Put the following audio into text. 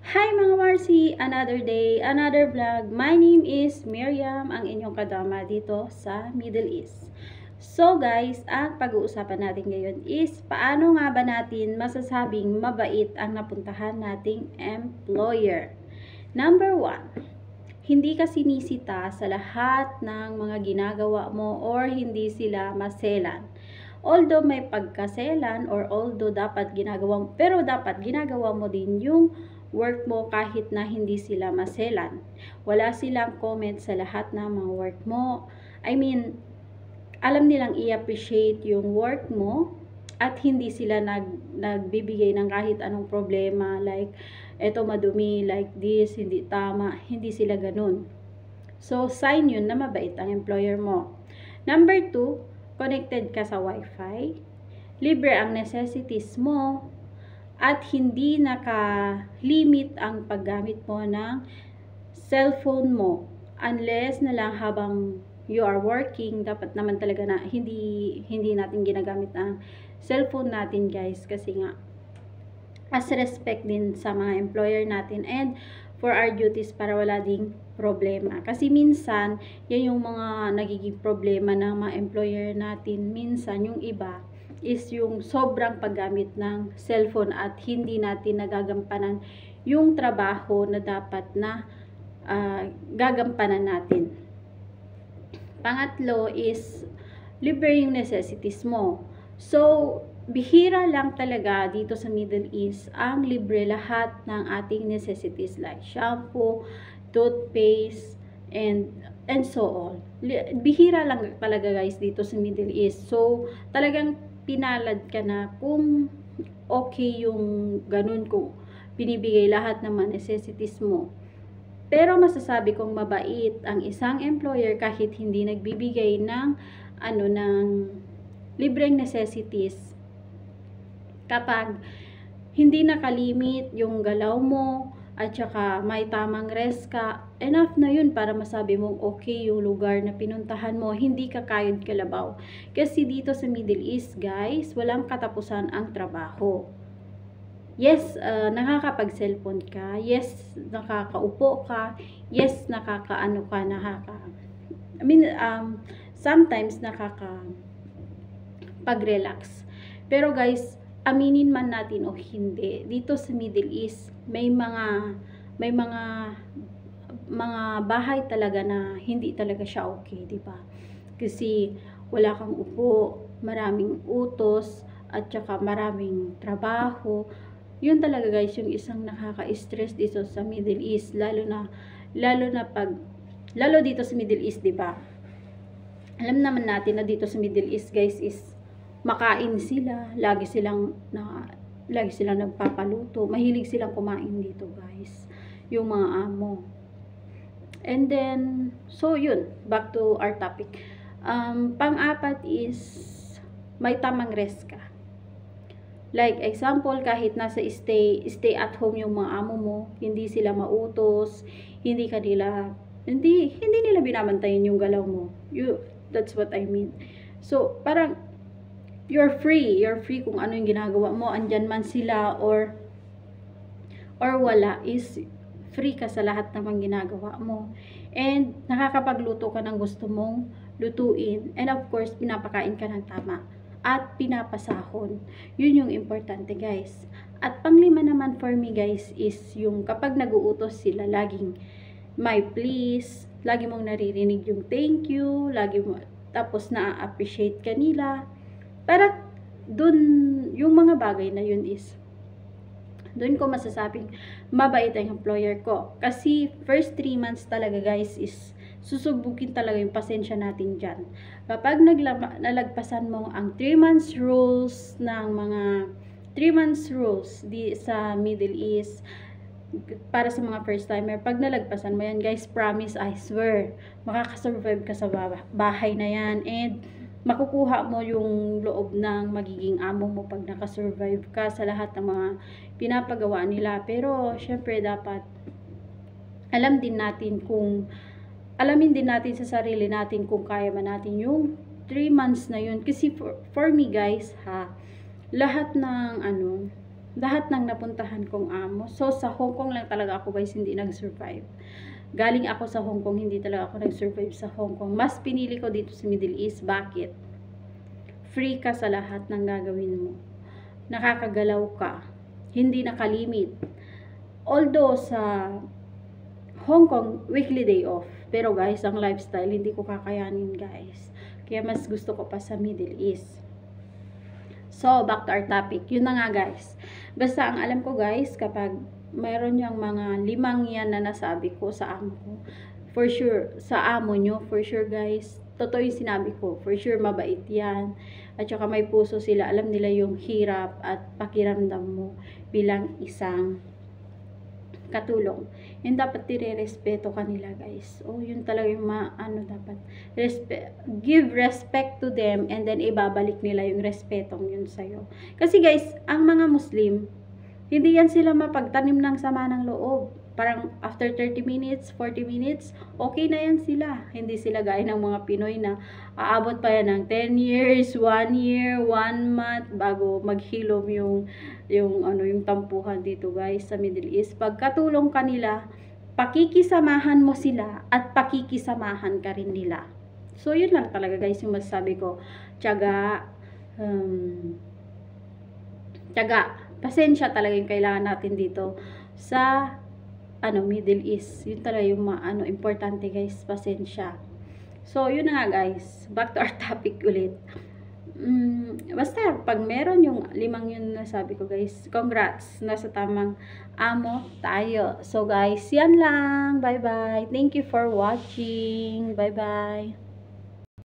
Hi mga Marcy! Another day, another vlog. My name is Miriam, ang inyong kadama dito sa Middle East. So guys, ang pag-uusapan natin ngayon is paano nga ba natin masasabing mabait ang napuntahan nating employer. Number 1, hindi ka sinisita sa lahat ng mga ginagawa mo or hindi sila maselan. Although may pagkaselan or although dapat ginagawa mo din yung work mo kahit na hindi sila maselan. Wala silang comment sa lahat ng mga work mo. I mean, alam nilang i-appreciate yung work mo at hindi sila nagbibigay ng kahit anong problema like eto madumi, like this, hindi tama, hindi sila ganun. So, sign yun na mabait ang employer mo. Number 2, connected ka sa wifi, libre ang necessities mo, at hindi naka-limit ang paggamit mo ng cellphone mo. Unless na lang habang you are working, dapat naman talaga na hindi natin ginagamit ang cellphone natin guys. Kasi nga, as respect din sa mga employer natin and for our duties para wala ding problema. Kasi minsan, yan yung mga nagiging problema ng mga employer natin. Minsan, yung iba is yung sobrang paggamit ng cellphone at hindi natin nagagampanan yung trabaho na dapat na gagampanan natin. Pangatlo is libre yung necessities mo. So, bihira lang talaga dito sa Middle East ang libre lahat ng ating necessities like shampoo, toothpaste, and so on. Bihira lang talaga guys dito sa Middle East. So, talagang pinalad ka na kung okay yung ganun, kung binibigay lahat ng mga necessities mo. Pero masasabi kong mabait ang isang employer kahit hindi nagbibigay ng libreng necessities. Kapag hindi nakalimit yung galaw mo at saka may tamang rest ka, enough na yun para masabi mong okay yung lugar na pinuntahan mo, hindi ka kayod kalabaw. Kasi dito sa Middle East guys, walang katapusan ang trabaho. Yes, nakakapag-cellphone ka. Yes, nakakaupo ka. Yes, sometimes nakakapag-relax. Pero guys, aminin man natin o hindi, dito sa Middle East, may mga bahay talaga na hindi talaga siya okay, di ba? Kasi wala kang upo, maraming utos, at saka maraming trabaho. Yun talaga guys yung isang nakaka-stress dito sa Middle East, lalo dito sa Middle East, di ba? Alam naman natin na dito sa Middle East guys is makain sila, lagi silang nagpapaluto, mahilig silang kumain dito guys, yung mga amo. And then, so yun, back to our topic. Pang-apat is may tamang rest ka. Like example, kahit nasa stay at home yung mga amo mo, hindi sila mautos, hindi nila binabantayan yung galaw mo. That's what I mean. So, parang you're free kung ano yung ginagawa mo, andyan man sila or wala, is free ka sa lahat ng mga ginagawa mo. And nakakapagluto ka ng gusto mong lutuin, and of course pinapakain ka ng tama at pinapasahon. Yun yung importante guys. At panglima naman for me guys is yung kapag nag-uutos sila, laging may please, lagi mong naririnig yung thank you, tapos na-appreciate ka nila. Para dun, yung mga bagay na yun is, dun ko masasabing mabait ang employer ko. Kasi first 3 months talaga guys is susubukin talaga yung pasensya natin dyan. Kapag nalagpasan mo ang 3 months rules sa Middle East, para sa mga first timer, pag nalagpasan mo yan guys, promise, I swear, makakasurvive ka sa bahay na yan, and makukuha mo yung loob ng magiging amo mo pag nakasurvive ka sa lahat ng mga pinapagawa nila. Pero syempre dapat alamin din natin sa sarili natin kung kaya man natin yung 3 months na yun. Kasi for me guys lahat ng lahat ng napuntahan kong amo. So, sa Hong Kong lang talaga ako guys, hindi nag-survive. Galing ako sa Hong Kong, hindi talaga ako nag-survive sa Hong Kong. Mas pinili ko dito sa Middle East. Bakit? Free ka sa lahat ng gagawin mo. Nakakagalaw ka. Hindi nakalimit. Although sa Hong Kong, weekly day off. Pero guys, ang lifestyle, hindi ko kakayanin guys. Kaya mas gusto ko pa sa Middle East. So, back to our topic. Yun na nga guys. Basta ang alam ko guys, kapag mayroon yung mga 5 yan na nasabi ko sa amo ko, for sure, sa amo nyo, for sure guys, totoo yung sinabi ko, for sure mabait yan. At saka may puso sila, alam nila yung hirap at pakiramdam mo bilang isang katulong. Yun dapat tire-respeto kanila guys. Oh, yun talaga yung dapat. Give respect to them and then ibabalik nila yung respetong yun sa'yo. Kasi guys, ang mga Muslim, hindi yan sila mapagtanim ng sama ng loob. Parang after 30 minutes, 40 minutes, okay na yan sila. Hindi sila gaya ng mga Pinoy na aabot pa yan ng 10 years, 1 year, 1 month bago maghilom yung tampuhan dito guys sa Middle East. Pagkatulong kanila, pakikisamahan mo sila at pakikisamahan ka rin nila. So yun lang talaga guys yung masasabi ko. Tiyaga, pasensya talaga yung kailangan natin dito sa Middle East. Yun talaga yung importante guys, pasensya. So yun na nga guys, back to our topic ulit. Basta pag meron yung 5 yun na sabi ko guys, congrats, nasa tamang amo tayo. So guys, yan lang, bye bye, thank you for watching, bye bye.